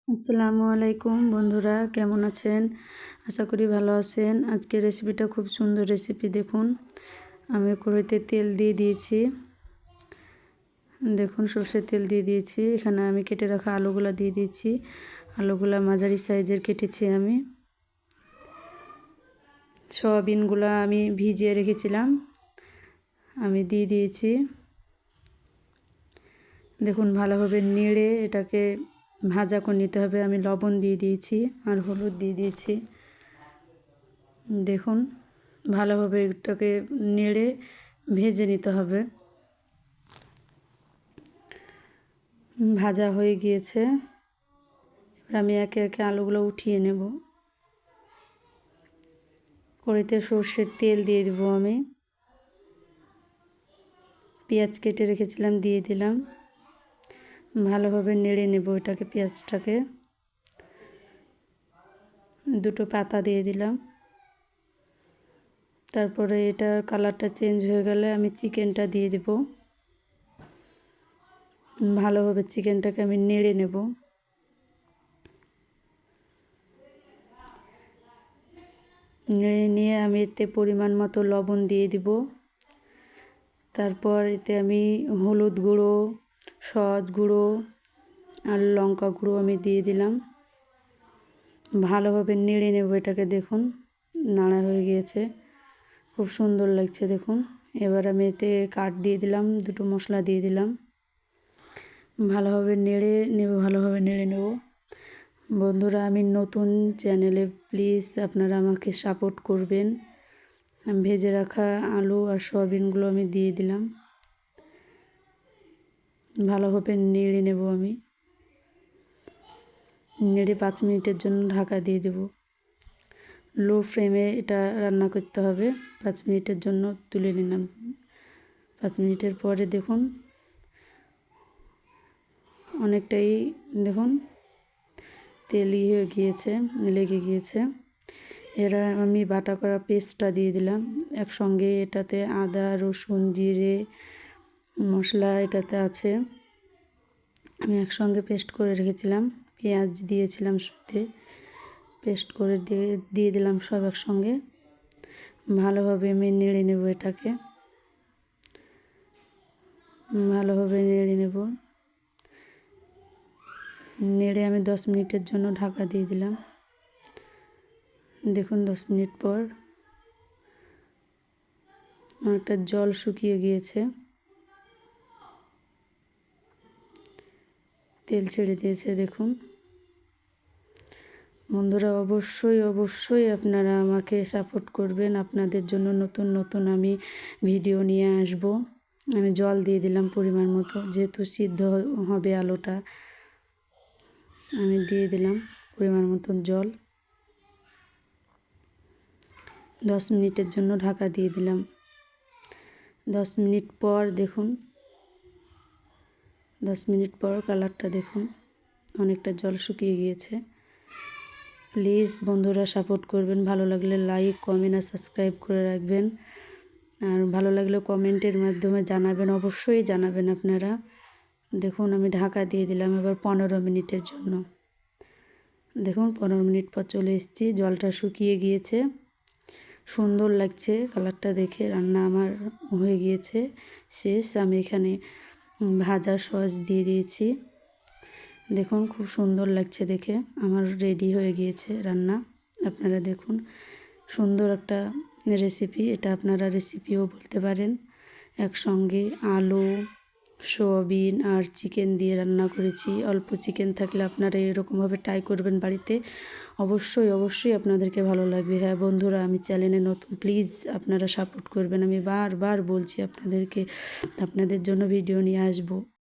আসসালামু আলাইকুম বন্ধুরা, কেমন আছেন? আশা করি ভালো আছেন। আজকের রেসিপিটা খুব সুন্দর রেসিপি। দেখুন, আমি কড়াইতে তেল দিয়ে দিয়েছি। দেখুন, সর্ষের তেল দিয়ে দিয়েছি। এখানে আমি কেটে রাখা আলুগুলা দিয়ে দিয়েছি। আলুগুলা মাঝারি সাইজের কেটেছি আমি। সয়াবিনগুলা আমি ভিজিয়ে রেখেছিলাম, আমি দিয়ে দিয়েছি। দেখুন, ভালোভাবে নেড়ে এটাকে ভাজা করে নিতে হবে। আমি লবণ দিয়ে দিয়েছি আর হলুদ দিয়ে দিয়েছি। দেখুন, ভালোভাবে এটাকে নেড়ে ভেজে নিতে হবে। ভাজা হয়ে গিয়েছে। এবার আমি একে একে আলুগুলো উঠিয়ে নেব। কড়াইতে সর্ষের তেল দিয়ে দেব আমি। পেঁয়াজ কেটে রেখেছিলাম, দিয়ে দিলাম। ভালোভাবে নেড়ে নেব এটাকে, পেঁয়াজটাকে। দুটো পাতা দিয়ে দিলাম। তারপরে এটার কালারটা চেঞ্জ হয়ে গেলে আমি চিকেনটা দিয়ে দেব। ভালোভাবে চিকেনটাকে আমি নেড়ে নেব। নেড়ে নিয়ে আমি এতে পরিমাণ মতো লবণ দিয়ে দিব। তারপর এতে আমি হলুদ গুঁড়ো, সস গুঁড়ো আর লঙ্কা গুঁড়ো আমি দিয়ে দিলাম। ভালোভাবে নেড়ে নেব এটাকে। দেখুন, নাড়া হয়ে গিয়েছে, খুব সুন্দর লাগছে। দেখুন, এবার আমি এতে কাঠ দিয়ে দিলাম, দুটো মশলা দিয়ে দিলাম। ভালোভাবে নেড়ে নেব। বন্ধুরা, আমি নতুন চ্যানেলে, প্লিজ আপনারা আমাকে সাপোর্ট করবেন। আমি ভেজে রাখা আলু আর সয়াবিনগুলো আমি দিয়ে দিলাম। ভালোভাবে নেড়ে নেব আমি। নেড়ে 5 মিনিটের জন্য ঢাকা দিয়ে দেব। লো ফ্লেমে এটা রান্না করতে হবে। 5 মিনিটের জন্য তুলে নিলাম। 5 মিনিটের পরে দেখুন, অনেকটাই দেখুন তেল হয়ে গিয়েছে, লেগে গিয়েছে। এরা আমি বাটা করা পেস্টটা দিয়ে দিলাম একসঙ্গে। এটাতে আদা, রসুন, জিরে মশলা এটাতে আছে, আমি একসঙ্গে পেস্ট করে রেখেছিলাম। পেঁয়াজ দিয়েছিলাম সাথে, পেস্ট করে দিয়ে দিলাম সব একসঙ্গে। ভালোভাবে আমি নেড়ে নেব এটাকে। ভালোভাবে নেড়ে নেব। নেড়ে আমি 10 মিনিটের জন্য ঢাকা দিয়ে দিলাম। দেখুন, 10 মিনিট পর অনেকটা জল শুকিয়ে গিয়েছে, তেল ছেড়ে দিয়েছে। দেখুন বন্ধুরা, অবশ্যই আপনারা আমাকে সাপোর্ট করবেন। আপনাদের জন্য নতুন নতুন আমি ভিডিও নিয়ে আসব। আমি জল দিয়ে দিলাম পরিমাণ মতো, যেহেতু সিদ্ধ হবে আলুটা। আমি দিয়ে দিলাম পরিমাণ মতন জল। 10 মিনিটের জন্য ঢাকা দিয়ে দিলাম। 10 মিনিট পর দেখুন, 10 মিনিট পর কালারটা দেখুন, অনেকটা জল শুকিয়ে গিয়েছে। প্লিজ বন্ধুরা সাপোর্ট করবেন। ভালো লাগলে লাইক, কমেন্ট আর সাবস্ক্রাইব করে রাখবেন। আর ভালো লাগলে কমেন্টের মাধ্যমে জানাবেন, অবশ্যই জানাবেন আপনারা। দেখুন, আমি ঢাকা দিয়ে দিলাম এবার 15 মিনিটের জন্য। দেখুন, 15 মিনিট পর চলে এসেছি। জলটা শুকিয়ে গিয়েছে, সুন্দর লাগছে কালারটা দেখে। রান্না আমার হয়ে গিয়েছে, শেষ। আমি এখানে ভাজা সস দিয়ে দিয়েছি। দেখুন, খুব সুন্দর লাগছে দেখে। আমার রেডি হয়ে গিয়েছে রান্না। আপনারা দেখুন, সুন্দর একটা রেসিপি। এটা আপনারা রেসিপিও বলতে পারেন। একসঙ্গে আলু, সয়াবিন আর চিকেন দিয়ে রান্না করেছি। অল্প চিকেন থাকলে আপনারা এরকমভাবে ট্রাই করবেন বাড়িতে। অবশ্যই আপনাদেরকে ভালো লাগবে। হ্যাঁ বন্ধুরা, আমি চ্যানেলে নতুন, প্লিজ আপনারা সাপোর্ট করবেন। আমি বারবার বলছি আপনাদেরকে, আপনাদের জন্য ভিডিও নিয়ে আসবো।